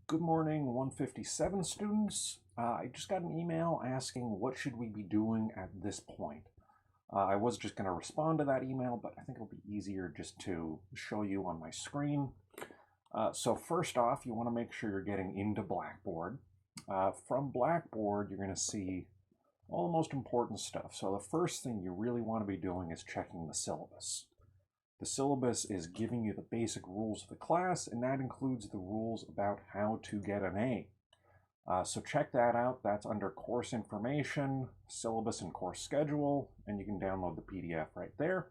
Good morning, 157 students. I just got an email asking what should we be doing at this point. I was just going to respond to that email, but I think it'll be easier just to show you on my screen. So first off, you want to make sure you're getting into Blackboard. From Blackboard, you're going to see all the most important stuff. So the first thing you really want to be doing is checking the syllabus. The syllabus is giving you the basic rules of the class, and that includes the rules about how to get an A. So check that out. That's under course information, syllabus and course schedule, and you can download the PDF right there.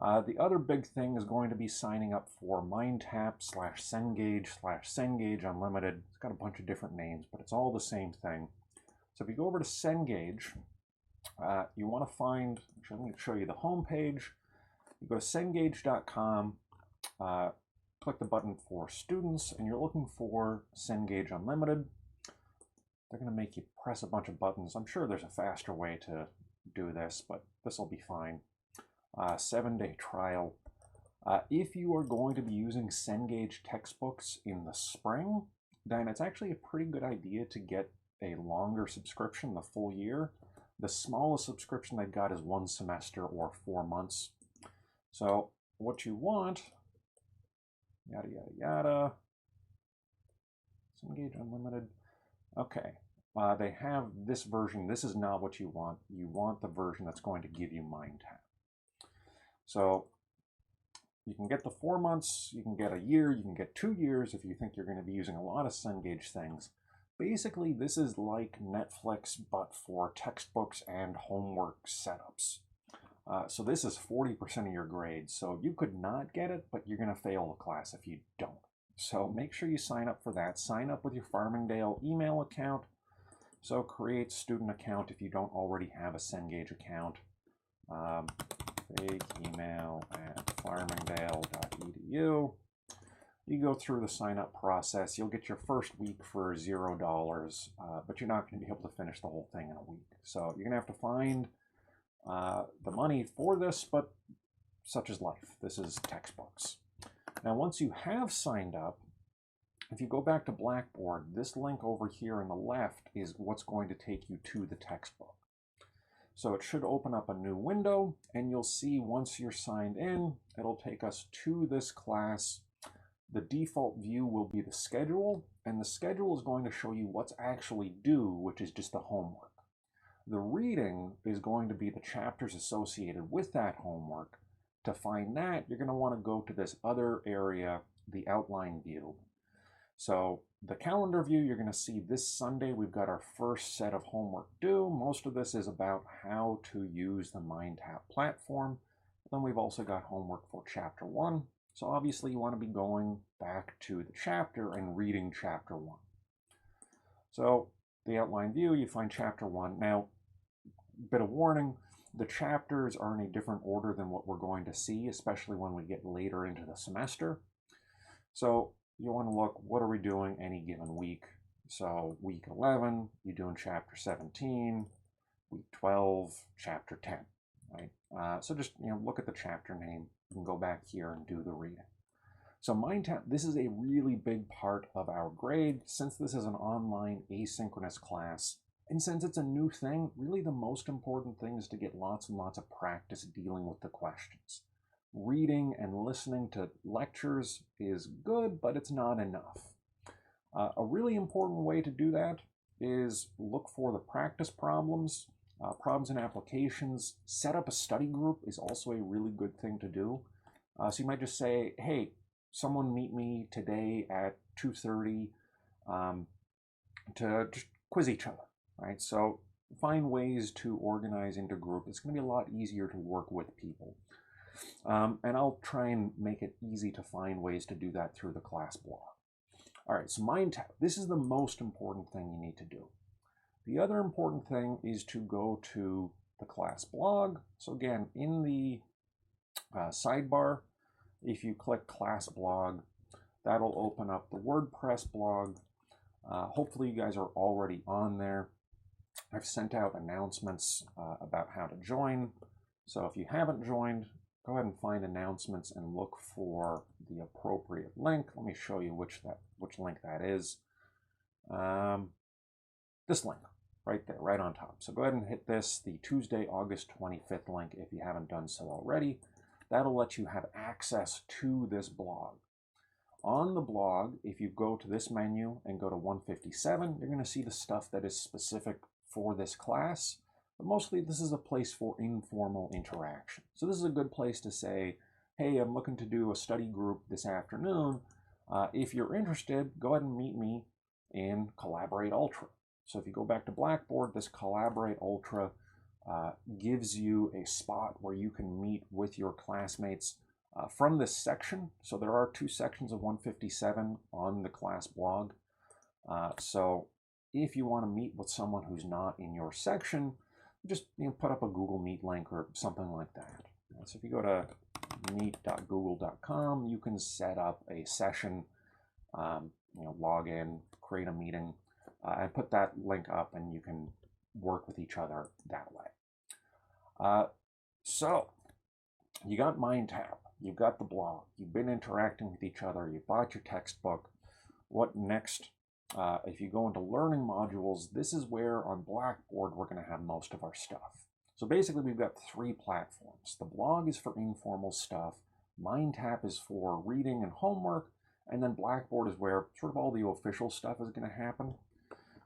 The other big thing is going to be signing up for MindTap/Cengage Unlimited. It's got a bunch of different names, but it's all the same thing. So if you go over to Cengage, you want to find, actually let me show you the home page. You go to Cengage.com, click the button for students, and you're looking for Cengage Unlimited. They're going to make you press a bunch of buttons. I'm sure there's a faster way to do this, but this will be fine. 7-day trial. If you are going to be using Cengage textbooks in the spring, then it's actually a pretty good idea to get a longer subscription, the full year. The smallest subscription they've got is 1 semester or 4 months. So what you want, yada, yada, yada, Cengage Unlimited. Okay, they have this version. This is not what you want. You want the version that's going to give you MindTap. So you can get the 4 months, you can get a year, you can get 2 years if you think you're going to be using a lot of Cengage things. Basically, this is like Netflix, but for textbooks and homework setups. So this is 40% of your grade. So you could not get it, but you're going to fail the class if you don't. So make sure you sign up for that. Sign up with your Farmingdale email account. So create student account if you don't already have a Cengage account. Fake email at farmingdale.edu. You go through the sign up process. You'll get your first week for $0, but you're not going to be able to finish the whole thing in a week. So you're going to have to find the money for this, but such is life. This is textbooks. Now, once you have signed up, if you go back to Blackboard, this link over here on the left is what's going to take you to the textbook. So it should open up a new window, and you'll see once you're signed in, it'll take us to this class. The default view will be the schedule, and the schedule is going to show you what's actually due, which is just the homework. The reading is going to be the chapters associated with that homework. To find that, you're going to want to go to this other area, the outline view. So the calendar view, you're going to see this Sunday, we've got our first set of homework due. Most of this is about how to use the MindTap platform. Then we've also got homework for chapter 1. So obviously you want to be going back to the chapter and reading chapter 1. So the outline view, you find chapter 1. Now, bit of warning, the chapters are in a different order than what we're going to see, especially when we get later into the semester. So you want to look, what are we doing any given week? So week 11, you're doing chapter 17, week 12, chapter 10, right? So just look at the chapter name and go back here and do the reading. So MindTap, this is a really big part of our grade. Since this is an online asynchronous class, and since it's a new thing, really the most important thing is to get lots and lots of practice dealing with the questions. Reading and listening to lectures is good, but it's not enough. A really important way to do that is look for the practice problems, problems and applications. Set up a study group is also a really good thing to do. So you might just say, hey, someone meet me today at 2:30 to just quiz each other, right? So find ways to organize into group. It's going to be a lot easier to work with people. And I'll try and make it easy to find ways to do that through the class blog. All right, so MindTap, this is the most important thing you need to do. The other important thing is to go to the class blog. So again, in the sidebar, if you click class blog, that'll open up the WordPress blog. Hopefully you guys are already on there. I've sent out announcements about how to join. So if you haven't joined, go ahead and find announcements and look for the appropriate link. Let me show you which link that is. This link right there, right on top. So go ahead and hit this, the Tuesday, August 25th link if you haven't done so already. That'll let you have access to this blog. On the blog, if you go to this menu and go to 157, you're going to see the stuff that is specific for this class. But mostly this is a place for informal interaction. So this is a good place to say, hey, I'm looking to do a study group this afternoon. If you're interested, go ahead and meet me in Collaborate Ultra. So if you go back to Blackboard, this Collaborate Ultra gives you a spot where you can meet with your classmates from this section. So there are 2 sections of 157 on the class blog. So if you want to meet with someone who's not in your section, just put up a Google Meet link or something like that. So if you go to meet.google.com, you can set up a session, log in, create a meeting, and put that link up, and you can work with each other that way. So you got MindTap, you've got the blog, you've been interacting with each other, you bought your textbook. What next? If you go into learning modules, this is where on Blackboard we're going to have most of our stuff. So basically we've got 3 platforms. The blog is for informal stuff, MindTap is for reading and homework, and then Blackboard is where sort of all the official stuff is going to happen.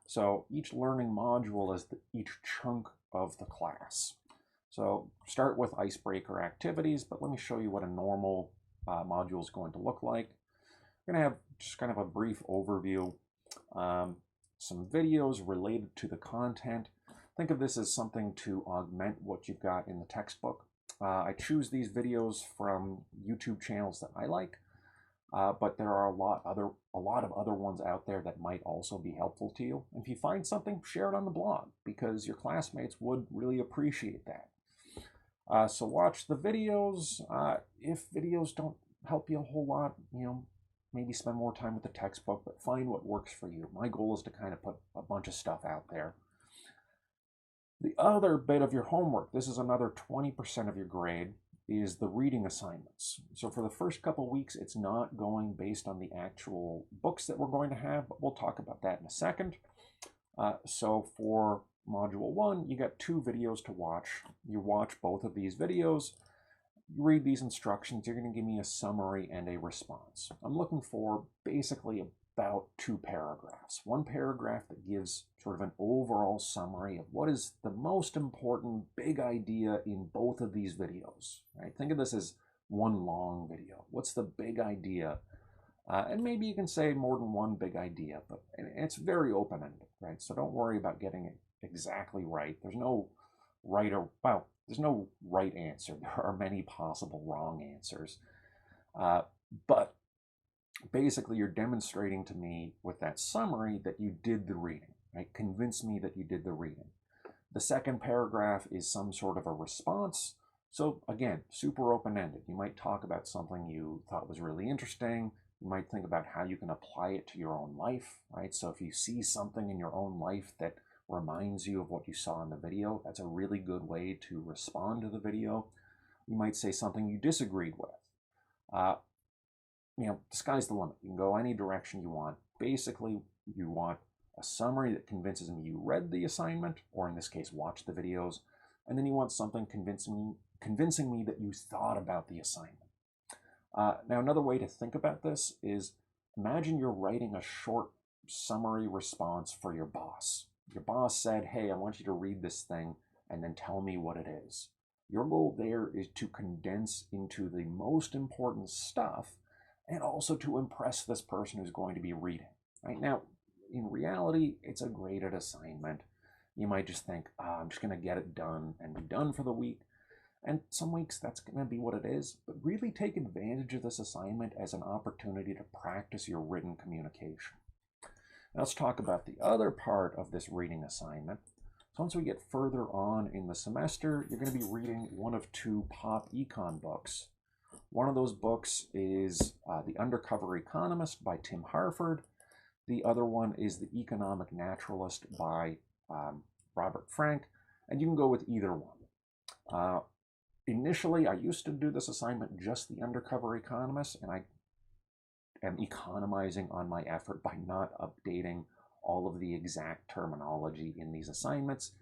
So each learning module is each chunk of the class. So start with icebreaker activities, but let me show you what a normal module is going to look like. We're going to have just kind of a brief overview, some videos related to the content. Think of this as something to augment what you've got in the textbook. I choose these videos from YouTube channels that I like, but there are a lot of other ones out there that might also be helpful to you. If you find something, share it on the blog because your classmates would really appreciate that. So watch the videos. If videos don't help you a whole lot, maybe spend more time with the textbook, but find what works for you. My goal is to kind of put a bunch of stuff out there. The other bit of your homework, this is another 20% of your grade, is the reading assignments. So for the first couple weeks, it's not going based on the actual books that we're going to have, but we'll talk about that in a second. So for Module 1, you got 2 videos to watch. You watch both of these videos, you read these instructions, you're going to give me a summary and a response. I'm looking for basically about 2 paragraphs. 1 paragraph that gives sort of an overall summary of what is the most important big idea in both of these videos. Right? Think of this as one long video. What's the big idea? And maybe you can say more than one big idea, but it's very open-ended, right? So don't worry about getting it exactly right. There's no right or, well, there's no right answer. There are many possible wrong answers. But basically, you're demonstrating to me with that summary that you did the reading, right? Convince me that you did the reading. The second paragraph is some sort of a response. So again, super open-ended. You might talk about something you thought was really interesting. You might think about how you can apply it to your own life, right? So if you see something in your own life that reminds you of what you saw in the video, that's a really good way to respond to the video. You might say something you disagreed with. The sky's the limit. You can go any direction you want. Basically, you want a summary that convinces me you read the assignment, or in this case, watched the videos, and then you want something convincing me that you thought about the assignment. Now, another way to think about this is imagine you're writing a short summary response for your boss. Your boss said, hey, I want you to read this thing and then tell me what it is. Your goal there is to condense into the most important stuff and also to impress this person who's going to be reading. Right now, in reality, it's a graded assignment. You might just think, I'm just going to get it done and be done for the week. And some weeks that's going to be what it is, but really take advantage of this assignment as an opportunity to practice your written communication. Now let's talk about the other part of this reading assignment. So once we get further on in the semester, you're going to be reading one of 2 pop econ books. One of those books is The Undercover Economist by Tim Harford. The other one is The Economic Naturalist by Robert Frank, and you can go with either one. Initially, I used to do this assignment just the undercover economist, and I am economizing on my effort by not updating all of the exact terminology in these assignments.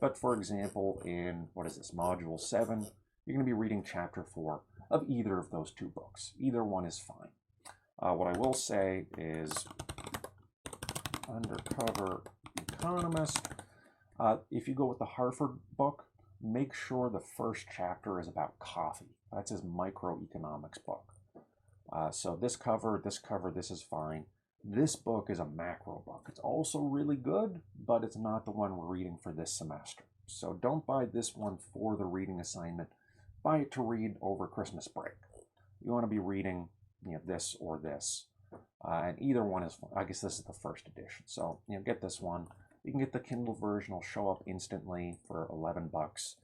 But for example, in, what is this, Module 7, you're going to be reading Chapter 4 of either of those two books. Either one is fine. What I will say is Undercover Economist. If you go with the Harvard book, make sure the first chapter is about coffee. That's his microeconomics book. So this cover, this is fine. This book is a macro book. It's also really good, but it's not the one we're reading for this semester. So don't buy this one for the reading assignment. Buy it to read over Christmas break. You want to be reading, this or this. And either one is, I guess this is the first edition. So, get this one. You can get the Kindle version. It'll show up instantly for 11 bucks.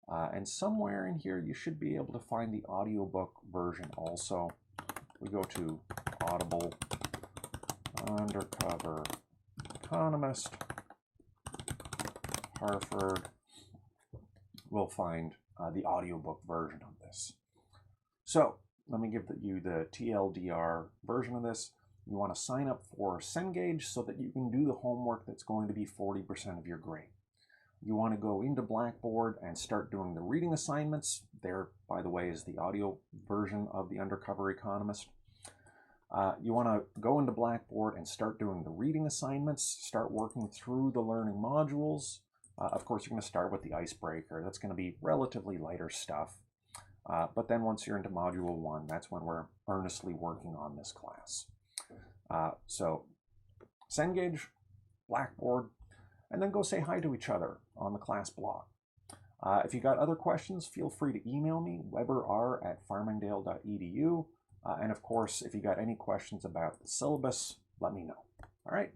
And somewhere in here, you should be able to find the audiobook version also. We go to Audible, Undercover Economist, Harvard. We'll find the audiobook version of this. So let me give you the TLDR version of this. You want to sign up for Cengage so that you can do the homework that's going to be 40% of your grade. You want to go into Blackboard and start doing the reading assignments. There, by the way, is the audio version of the Undercover Economist. You want to go into Blackboard and start doing the reading assignments, start working through the learning modules. Of course, you're going to start with the icebreaker. That's going to be relatively lighter stuff. But then once you're into Module 1, that's when we're earnestly working on this class. So Cengage, Blackboard, and then go say hi to each other on the class blog. If you got other questions, feel free to email me, weber@farmingdale.edu. And of course, if you got any questions about the syllabus, let me know. All right.